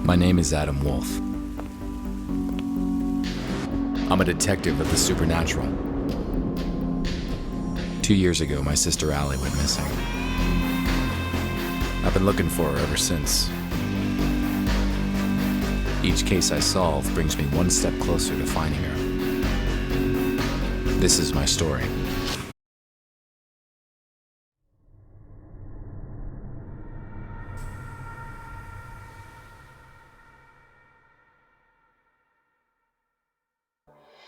My name is Adam Wolfe. I'm a detective of the supernatural. 2 years ago, my sister Allie went missing. I've been looking for her ever since. Each case I solve brings me one step closer to finding her. This is my story.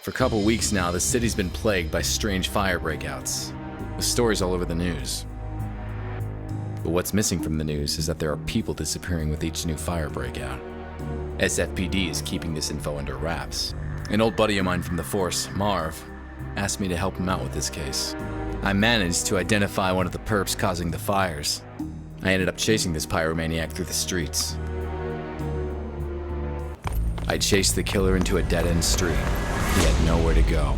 For a couple weeks now, the city's been plagued by strange fire breakouts, with stories all over the news. But what's missing from the news is that there are people disappearing with each new fire breakout. SFPD is keeping this info under wraps. An old buddy of mine from the force, Marv, asked me to help him out with this case. I managed to identify one of the perps causing the fires. I ended up chasing this pyromaniac through the streets. I chased the killer into a dead-end street. He had nowhere to go.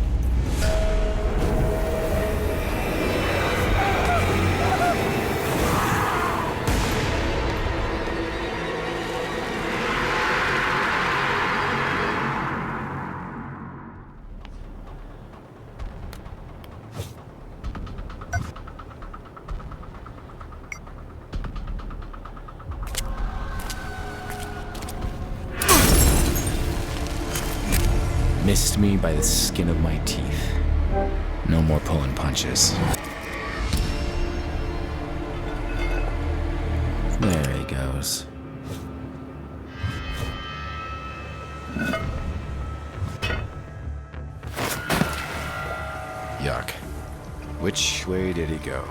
Missed me by the skin of my teeth. No more pulling punches. There he goes. Yuck. Which way did he go?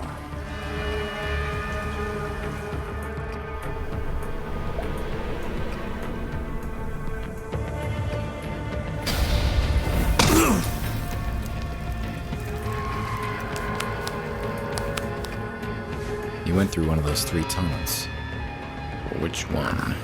He went through one of those 3 tunnels. Which one?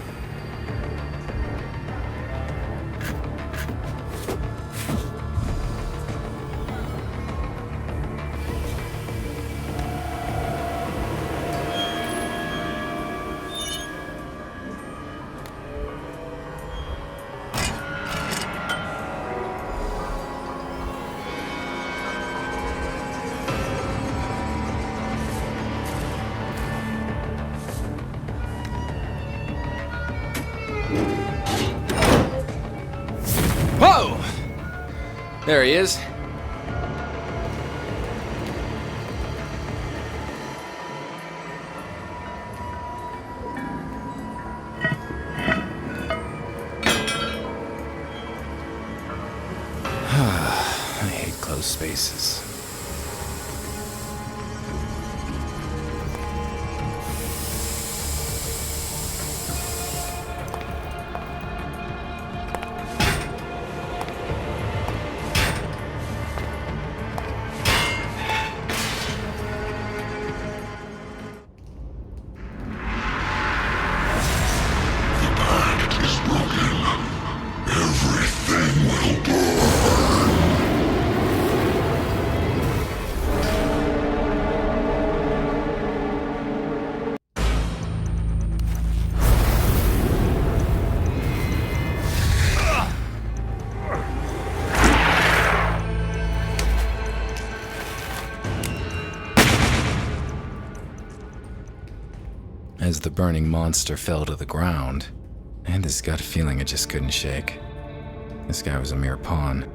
Whoa! There he is. I hate closed spaces. As the burning monster fell to the ground, I had this gut feeling I just couldn't shake. This guy was a mere pawn.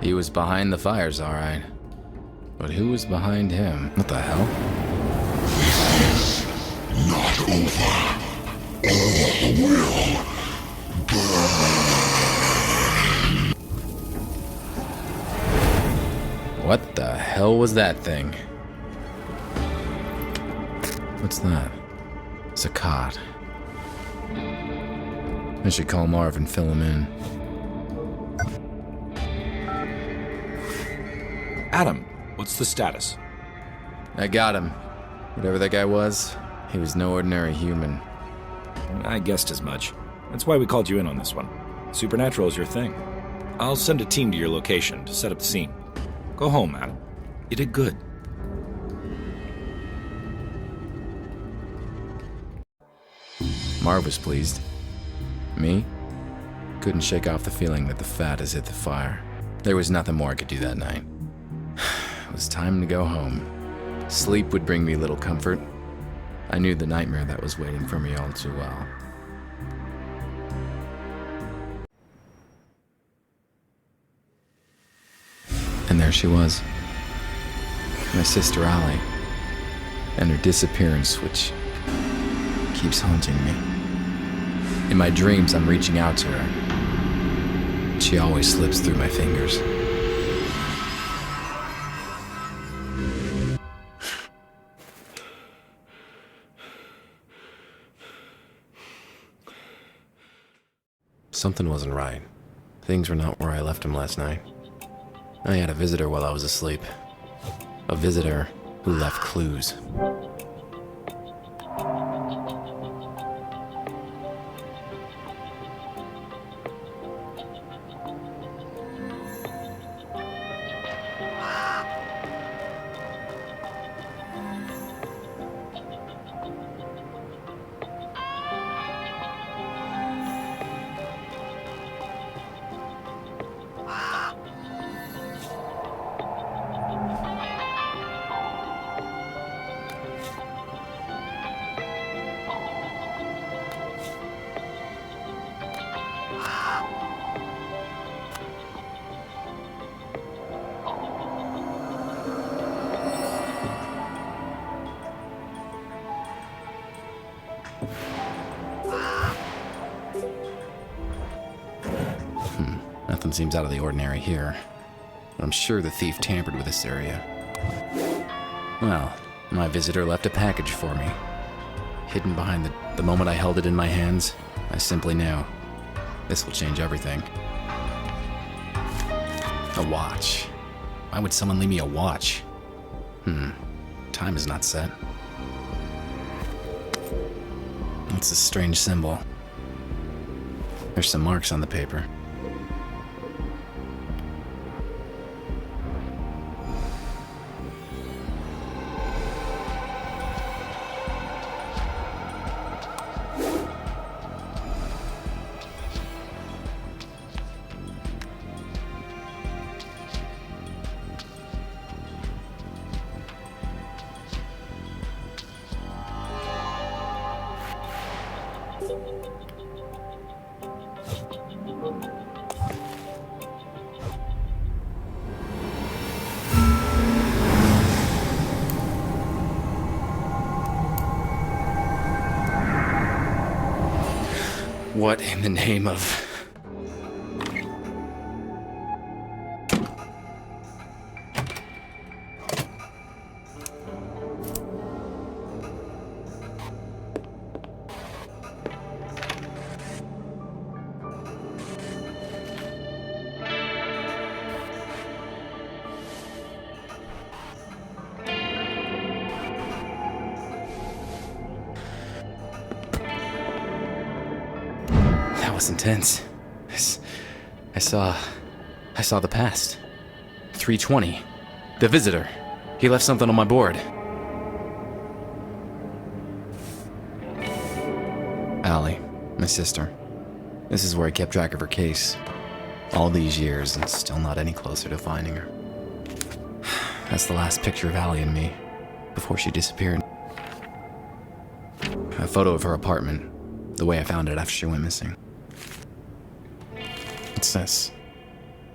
He was behind the fires, all right. But who was behind him? What the hell? This is not over. All will burn. What the hell was that thing? What's that? It's a cot. I should call Marv and fill him in. Adam, what's the status? I got him. Whatever that guy was, he was no ordinary human. I guessed as much. That's why we called you in on this one. Supernatural is your thing. I'll send a team to your location to set up the scene. Go home, Adam. You did good. Marv was pleased. Me? Couldn't shake off the feeling that the fat has hit the fire. There was nothing more I could do that night. It was time to go home. Sleep would bring me little comfort. I knew the nightmare that was waiting for me all too well. And there she was. My sister Allie. And her disappearance, which keeps haunting me. In my dreams, I'm reaching out to her. She always slips through my fingers. Something wasn't right. Things were not where I left them last night. I had a visitor while I was asleep. A visitor who left clues. Nothing seems out of the ordinary here. But I'm sure the thief tampered with this area. Well, my visitor left a package for me. Hidden behind the moment I held it in my hands, I simply knew. This will change everything. A watch. Why would someone leave me a watch? Time is not set. What's this strange symbol? There's some marks on the paper. What in the name of... That was intense. I saw the past. 320. The visitor. He left something on my board. Allie, my sister. This is where I kept track of her case. All these years and still not any closer to finding her. That's the last picture of Allie and me before she disappeared. A photo of her apartment, the way I found it after she went missing. What's this?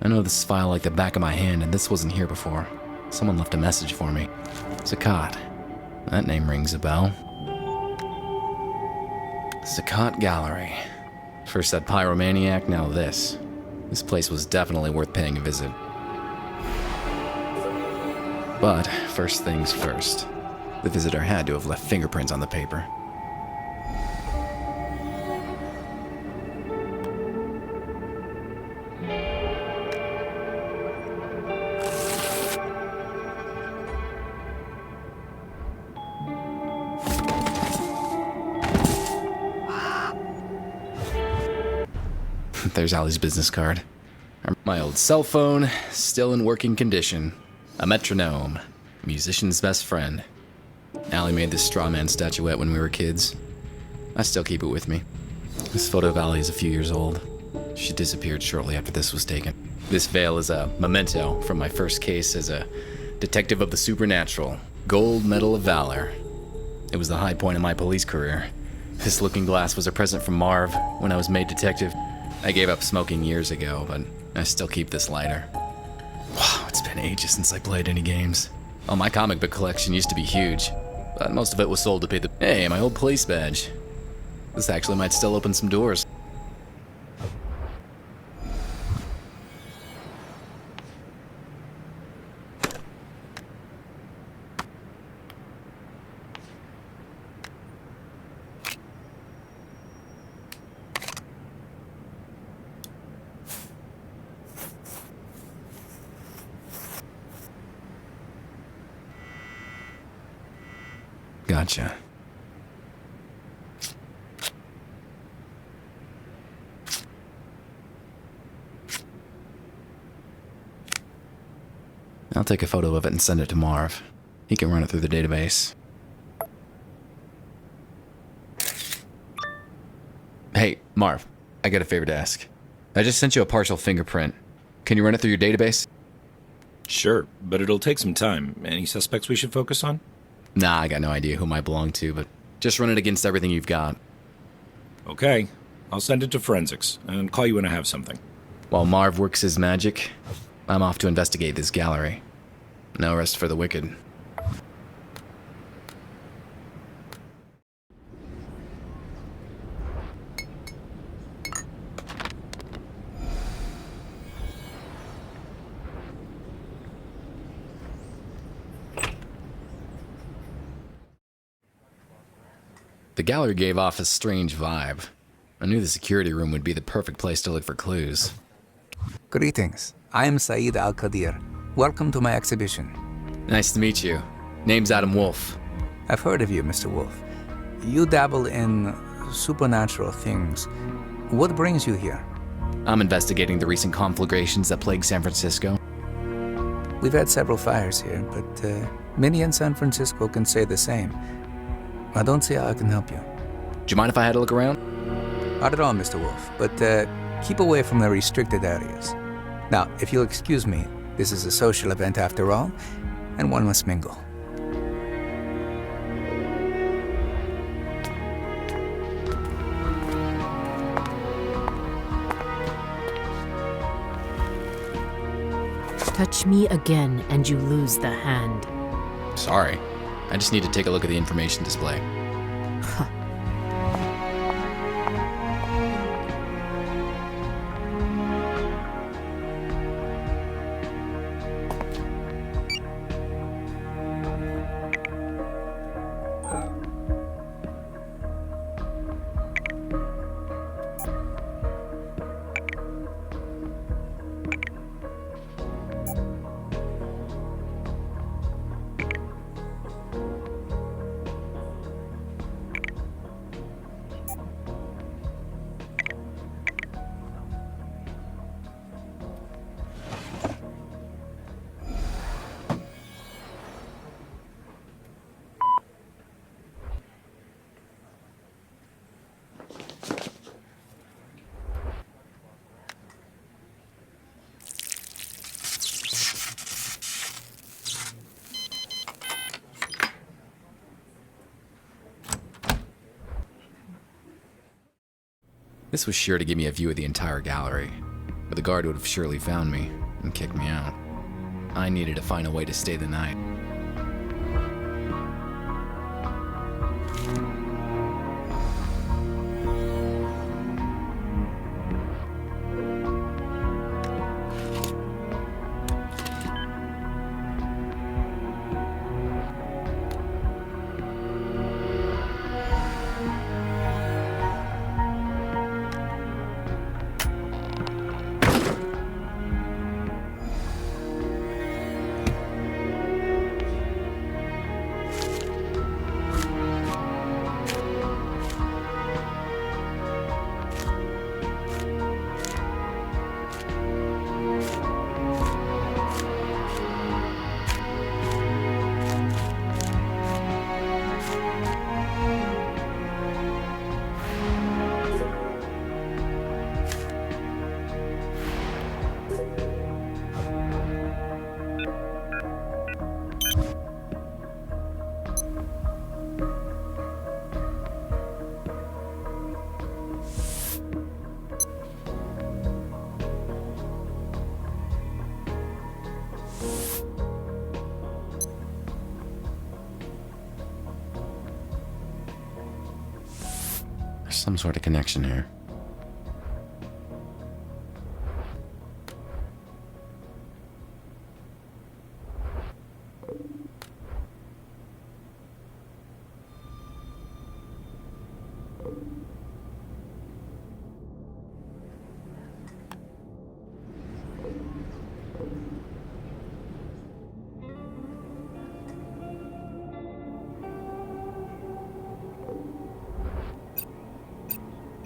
I know this file like the back of my hand, and this wasn't here before. Someone left a message for me. Zakat. That name rings a bell. Zakat Gallery. First that pyromaniac, now this. This place was definitely worth paying a visit. But first things first. The visitor had to have left fingerprints on the paper. There's Allie's business card. My old cell phone, still in working condition. A metronome, musician's best friend. Allie made this straw man statuette when we were kids. I still keep it with me. This photo of Allie is a few years old. She disappeared shortly after this was taken. This veil is a memento from my first case as a detective of the supernatural. Gold Medal of Valor. It was the high point of my police career. This looking glass was a present from Marv when I was made detective. I gave up smoking years ago, but I still keep this lighter. Wow, it's been ages since I played any games. Oh, my comic book collection used to be huge, but most of it was sold to pay the... Hey, my old police badge. This actually might still open some doors. Gotcha. I'll take a photo of it and send it to Marv. He can run it through the database. Hey, Marv, I got a favor to ask. I just sent you a partial fingerprint. Can you run it through your database? Sure, but it'll take some time. Any suspects we should focus on? Nah, I got no idea who might belong to, but just run it against everything you've got. Okay. I'll send it to forensics and call you when I have something. While Marv works his magic, I'm off to investigate this gallery. No rest for the wicked. The gallery gave off a strange vibe. I knew the security room would be the perfect place to look for clues. Greetings. I am Saeed Al-Qadir. Welcome to my exhibition. Nice to meet you. Name's Adam Wolfe. I've heard of you, Mr. Wolfe. You dabble in supernatural things. What brings you here? I'm investigating the recent conflagrations that plague San Francisco. We've had several fires here, but many in San Francisco can say the same. I don't see how I can help you. Do you mind if I had a look around? Not at all, Mr. Wolfe, but keep away from the restricted areas. Now, if you'll excuse me, this is a social event after all, and one must mingle. Touch me again and you lose the hand. Sorry. I just need to take a look at the information display. This was sure to give me a view of the entire gallery, but the guard would have surely found me and kicked me out. I needed to find a way to stay the night. some sort of connection here.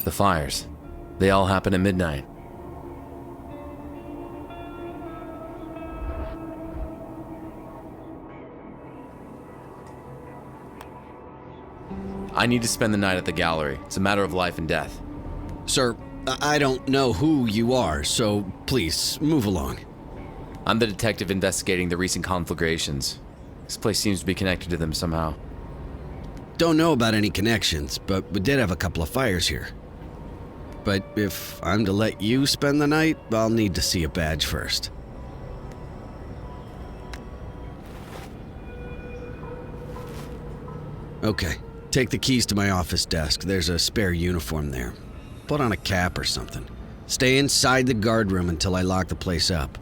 The fires. They all happen at midnight. I need to spend the night at the gallery. It's a matter of life and death. Sir, I don't know who you are, so please, move along. I'm the detective investigating the recent conflagrations. This place seems to be connected to them somehow. Don't know about any connections, but we did have a couple of fires here. But if I'm to let you spend the night, I'll need to see a badge first. Okay, take the keys to my office desk. There's a spare uniform there. Put on a cap or something. Stay inside the guard room until I lock the place up.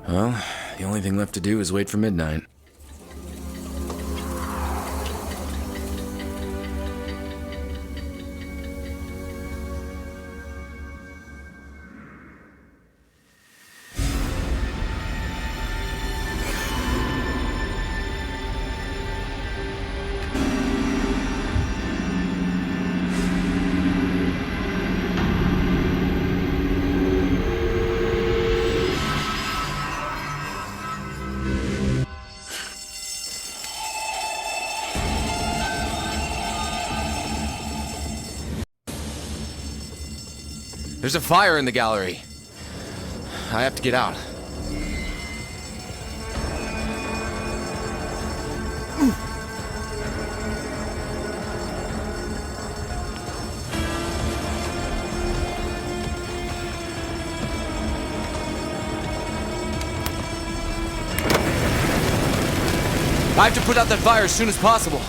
Well, the only thing left to do is wait for midnight. There's a fire in the gallery. I have to get out. I have to put out that fire as soon as possible.